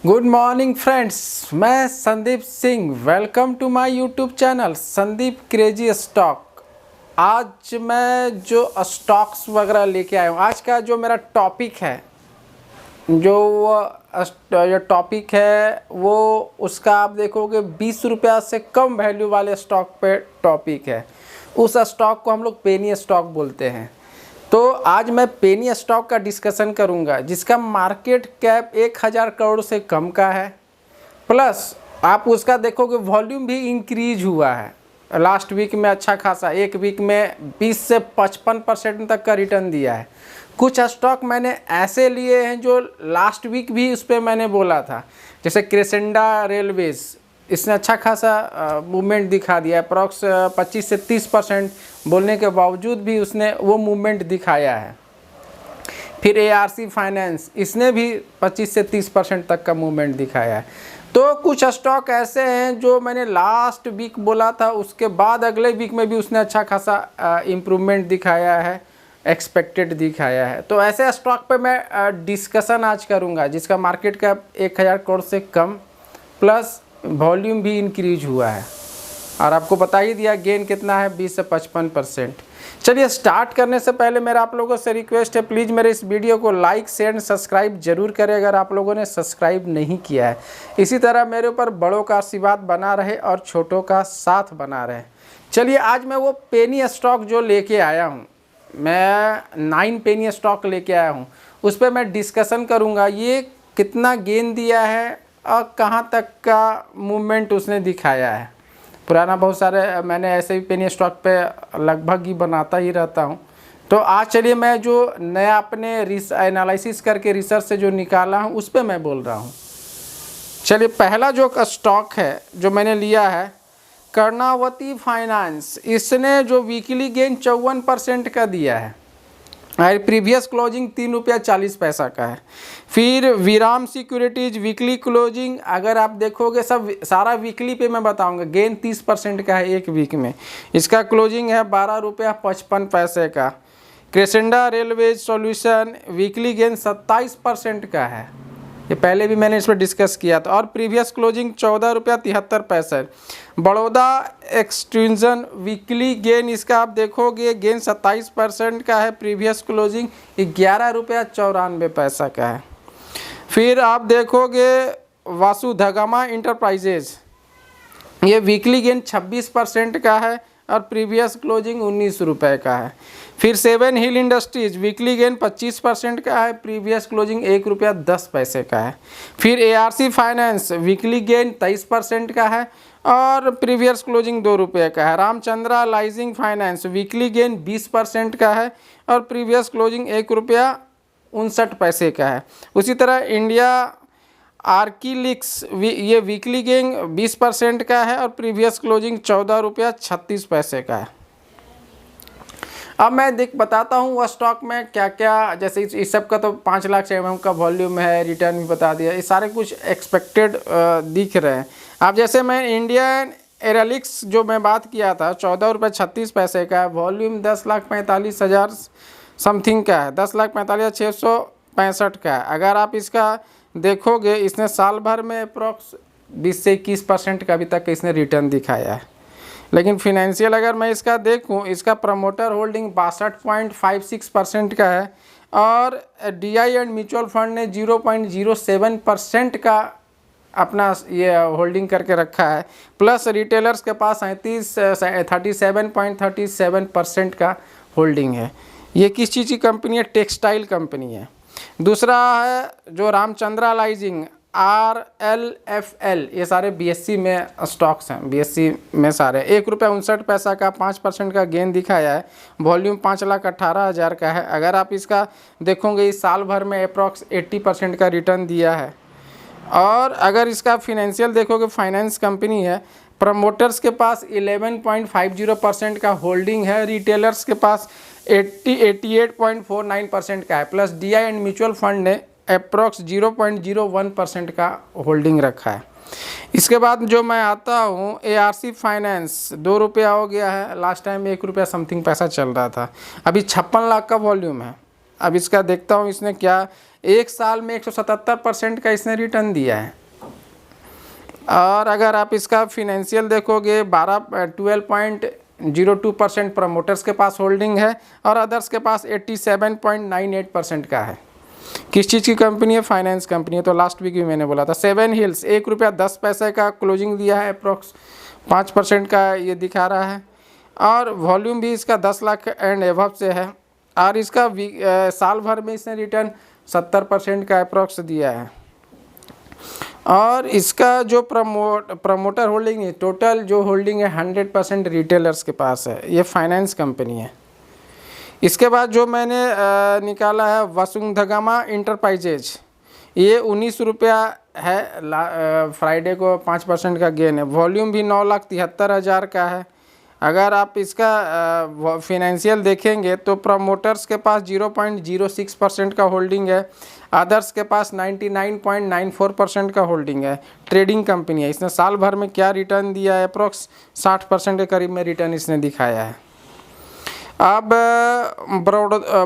Good morning friends, मैं Sandeep Singh. Welcome to my YouTube channel Sandeep crazy stock. आज मैं जो स्टॉक्स वगैरह लेके आया हूँ, आज का जो मेरा टॉपिक है, जो टॉपिक है वो उसका आप देखोगे 20 रुपया से कम वैल्यू वाले स्टॉक पे टॉपिक है। उस स्टॉक को हम लोग पेनी स्टॉक बोलते हैं। तो आज मैं पेनी स्टॉक का डिस्कशन करूंगा जिसका मार्केट कैप 1000 करोड़ से कम का है, प्लस आप उसका देखोगे वॉल्यूम भी इंक्रीज हुआ है लास्ट वीक में अच्छा खासा, एक वीक में 20 से 55% तक का रिटर्न दिया है। कुछ स्टॉक मैंने ऐसे लिए हैं जो लास्ट वीक भी उस पर मैंने बोला था, जैसे क्रेसेंडा रेलवेज, इसने अच्छा खासा मूवमेंट दिखा दिया है। अप्रॉक्स 25 से 30% बोलने के बावजूद भी उसने वो मूवमेंट दिखाया है। फिर ARC फाइनेंस, इसने भी 25 से 30% तक का मूवमेंट दिखाया है। तो कुछ स्टॉक ऐसे हैं जो मैंने लास्ट वीक बोला था, उसके बाद अगले वीक में भी उसने अच्छा खासा इम्प्रूवमेंट दिखाया है, एक्सपेक्टेड दिखाया है। तो ऐसे स्टॉक पे मैं डिस्कशन आज करूँगा जिसका मार्केट कैप 1000 करोड़ से कम, प्लस वॉल्यूम भी इंक्रीज हुआ है। और आपको बता ही दिया गेन कितना है, 20 से 55%। चलिए स्टार्ट करने से पहले मेरा आप लोगों से रिक्वेस्ट है, प्लीज़ मेरे इस वीडियो को लाइक शेयर एंड सब्सक्राइब जरूर करें अगर आप लोगों ने सब्सक्राइब नहीं किया है। इसी तरह मेरे ऊपर बड़ों का आशीर्वाद बना रहे और छोटों का साथ बना रहे। चलिए आज मैं वो पेनी स्टॉक जो लेके आया हूँ, मैं 9 पेनी स्टॉक लेके आया हूँ, उस पर मैं डिस्कशन करूँगा ये कितना गेन दिया है और कहाँ तक का मूवमेंट उसने दिखाया है। पुराना बहुत सारे मैंने ऐसे भी पेनी स्टॉक पे लगभग ही बनाता ही रहता हूँ। तो आज चलिए मैं जो नया अपने एनालिसिस करके रिसर्च से जो निकाला हूँ उस पे मैं बोल रहा हूँ। चलिए पहला जो स्टॉक है जो मैंने लिया है, कर्णावती फाइनेंस, इसने जो वीकली गेन 54% का दिया है और प्रीवियस क्लोजिंग 3 रुपया 40 पैसा का है। फिर विराम सिक्योरिटीज वीकली क्लोजिंग, अगर आप देखोगे सब सारा वीकली पे मैं बताऊंगा, गेन 30% का है एक वीक में, इसका क्लोजिंग है 12 रुपया 55 पैसे का। क्रेसेंडा रेलवेज सॉल्यूशन वीकली गेन 27% का है, ये पहले भी मैंने इस पर डिस्कस किया था, और प्रीवियस क्लोजिंग 14 रुपया 73 पैसे। बड़ौदा एक्सट्रूजन वीकली गेन, इसका आप देखोगे गेन 27% का है, प्रीवियस क्लोजिंग 11 रुपया 94 पैसा का है। फिर आप देखोगे वासुधगमा इंटरप्राइजेज, ये वीकली गेन 26% का है और प्रीवियस क्लोजिंग 19 रुपये का है। फिर 7 हिल इंडस्ट्रीज वीकली गेन 25% का है, प्रीवियस क्लोजिंग 1 रुपया 10 पैसे का है। फिर ARC फाइनेंस वीकली गेन 23% का है और प्रीवियस क्लोजिंग 2 रुपये का है। रामचंद्रा लाइजिंग फाइनेंस वीकली गेन 20% का है और प्रीवियस क्लोजिंग 1 रुपया 59 पैसे का है। उसी तरह इंडिया आर्किलिक्स ये वीकली गेन 20% का है और प्रीवियस क्लोजिंग 14 रुपया 36 पैसे का है। अब मैं बताता हूँ वह स्टॉक में क्या क्या, जैसे इस सब का तो 5 लाख mm का वॉल्यूम है, रिटर्न भी बता दिया, ये सारे कुछ एक्सपेक्टेड दिख रहे हैं। अब जैसे मैं इंडियन एरालिक्स जो मैं बात किया था 14 रुपये 36 पैसे का है, वॉल्यूम 10,45,000 समथिंग का है, 10,45,665 का है। अगर आप इसका देखोगे इसने साल भर में अप्रॉक्स 20 से 21% का अभी तक इसने रिटर्न दिखाया है। लेकिन फिनेंशियल अगर मैं इसका देखूं, इसका प्रमोटर होल्डिंग 62.56% का है और DI एंड म्यूचुअल फंड ने 0.07% का अपना ये होल्डिंग करके रखा है, प्लस रिटेलर्स के पास 37.37% का होल्डिंग है। ये किस चीज़ की कंपनी है? टेक्सटाइल कंपनी है। दूसरा है जो रामचंद्रा लाइजिंग RLFL, ये सारे BSE में स्टॉक्स हैं, BSE में सारे 1 रुपया 59 पैसा का 5% का गेन दिखाया है, वॉल्यूम 5,18,000 का है। अगर आप इसका देखोगे इस साल भर में अप्रॉक्स 80% का रिटर्न दिया है। और अगर इसका फिनेंशियल देखोगे, फाइनेंस कंपनी है, प्रमोटर्स के पास 11.50% का होल्डिंग है, रिटेलर्स के पास 88.49% का है, plus DI and mutual fund ने अप्रॉक्स 0.01% का होल्डिंग रखा है। इसके बाद जो मैं आता हूँ ARC फाइनेंस, 2 रुपया हो गया है, लास्ट टाइम 1 रुपया समथिंग पैसा चल रहा था, अभी 56 लाख का वॉल्यूम है। अब इसका देखता हूँ इसने क्या, एक साल में 177% का इसने रिटर्न दिया है। और अगर आप इसका फिनेंशियल देखोगे 12.02% प्रमोटर्स के पास होल्डिंग है और अदर्स के पास 87.98% का है। किस चीज़ की कंपनी है? फाइनेंस कंपनी है। तो लास्ट वीक भी मैंने बोला था। 7 हिल्स ₹1.10 का क्लोजिंग दिया है, अप्रोक्स 5% का ये दिखा रहा है और वॉल्यूम भी इसका 10 लाख एंड एबव से है और इसका साल भर में इसने रिटर्न 70% का अप्रोक्स दिया है। और इसका जो प्रमोटर होल्डिंग है, टोटल जो होल्डिंग है 100% रिटेलर्स के पास है। ये फाइनेंस कंपनी है। इसके बाद जो मैंने निकाला है वसुंधरा इंटरप्राइजेज, ये ₹19 है। फ्राइडे को 5% का गेन है। वॉल्यूम भी 9,73,000 का है। अगर आप इसका फिनेंशियल देखेंगे तो प्रमोटर्स के पास 0.06% का होल्डिंग है, अदर्स के पास 99.94% का होल्डिंग है। ट्रेडिंग कंपनी है। इसने साल भर में क्या रिटर्न दिया है? अप्रोक्स 60% के करीब में रिटर्न इसने दिखाया है। अब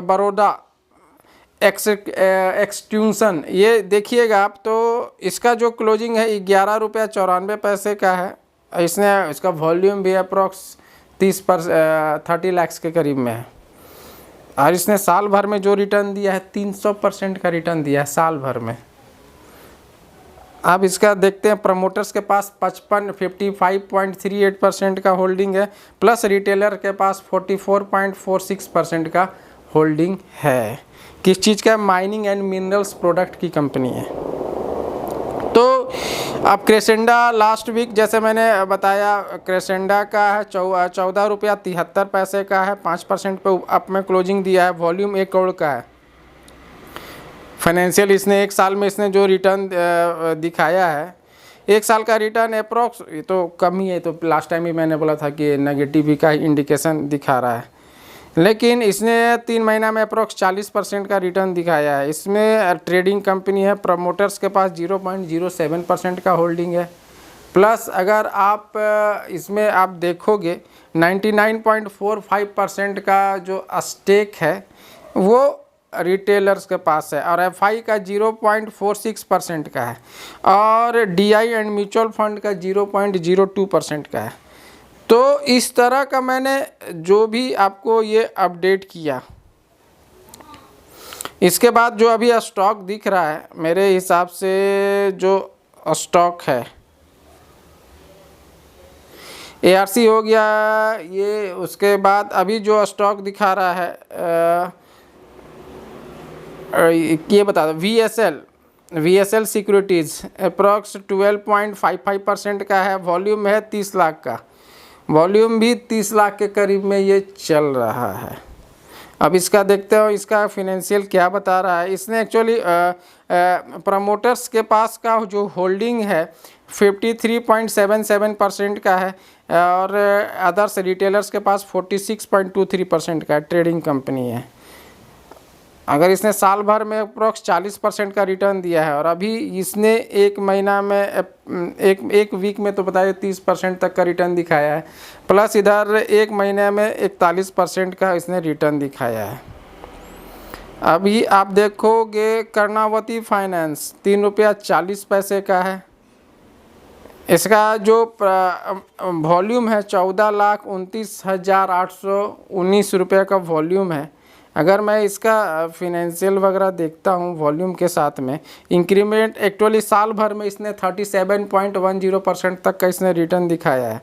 बड़ौदा एक्सट्यूशन, ये देखिएगा आप, तो इसका जो क्लोजिंग है ₹11.94 का है। इसका वॉल्यूम भी अप्रोक्स 30 लाख के करीब में है और इसने साल भर में जो रिटर्न दिया है 300% का रिटर्न दिया है साल भर में। अब इसका देखते हैं, प्रमोटर्स के पास 55.38% का होल्डिंग है, प्लस रिटेलर के पास 44.46% का होल्डिंग है। किस चीज़ का? माइनिंग एंड मिनरल्स प्रोडक्ट की कंपनी है। तो अब क्रेसेंडा लास्ट वीक जैसे मैंने बताया, क्रेसेंडा का है ₹14.73 का है, 5% पे अप में क्लोजिंग दिया है। वॉल्यूम 1 करोड़ का है। फाइनेंशियल इसने एक साल में इसने जो रिटर्न दिखाया है, एक साल का रिटर्न अप्रोक्स, ये तो कम ही है। तो लास्ट टाइम ही मैंने बोला था कि नेगेटिव का इंडिकेशन दिखा रहा है, लेकिन इसने 3 महीना में अप्रोक्स 40% का रिटर्न दिखाया है। इसमें ट्रेडिंग कंपनी है। प्रमोटर्स के पास 0.07% का होल्डिंग है, प्लस अगर आप इसमें आप देखोगे 99.45% का जो स्टेक है वो रिटेलर्स के पास है और एफआई का 0.46% का है और डीआई एंड म्यूचुअल फंड का 0.02% का है। तो इस तरह का मैंने जो भी आपको ये अपडेट किया। इसके बाद जो अभी स्टॉक दिख रहा है, मेरे हिसाब से जो स्टॉक है एआरसी हो गया ये। उसके बाद अभी जो स्टॉक दिखा रहा है ये बता दो, वीएसएल सिक्योरिटीज़ अप्रॉक्स 12.55% का है। वॉल्यूम है 30 लाख का, वॉल्यूम भी 30 लाख के करीब में ये चल रहा है। अब इसका देखते हो इसका फिनेंशियल क्या बता रहा है। इसने एक्चुअली प्रमोटर्स के पास का जो होल्डिंग है 53.77% का है और अदर्स रिटेलर्स के पास 46.23% का ट्रेडिंग कंपनी है। अगर इसने साल भर में अप्रोक्स 40% का रिटर्न दिया है और अभी इसने एक महीना में एक वीक में तो बताइए 30% तक का रिटर्न दिखाया है, प्लस इधर एक महीने में 41% का इसने रिटर्न दिखाया है। अभी आप देखोगे कर्णावती फाइनेंस ₹3.40 का है। इसका जो वॉल्यूम है 14,29,819 रुपये का वॉल्यूम है। अगर मैं इसका फिनेंशियल वगैरह देखता हूँ वॉल्यूम के साथ में, इंक्रीमेंट एक्चुअली साल भर में इसने 37.10% तक का इसने रिटर्न दिखाया है,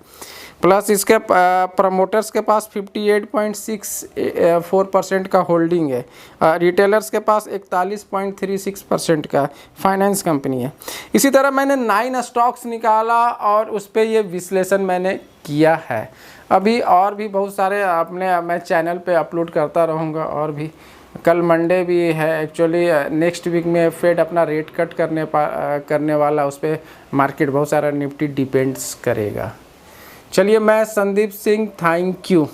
प्लस इसके प्रमोटर्स के पास 58.64% का होल्डिंग है, रिटेलर्स के पास 41.36% का फाइनेंस कंपनी है। इसी तरह मैंने 9 स्टॉक्स निकाला और उस पर ये विश्लेषण मैंने किया है। अभी और भी बहुत सारे मैं चैनल पे अपलोड करता रहूँगा और भी। कल मंडे भी है एक्चुअली, नेक्स्ट वीक में फेड अपना रेट कट करने वाला, उस पर मार्केट बहुत सारा निफ्टी डिपेंड्स करेगा। चलिए, मैं संदीप सिंह, थैंक यू।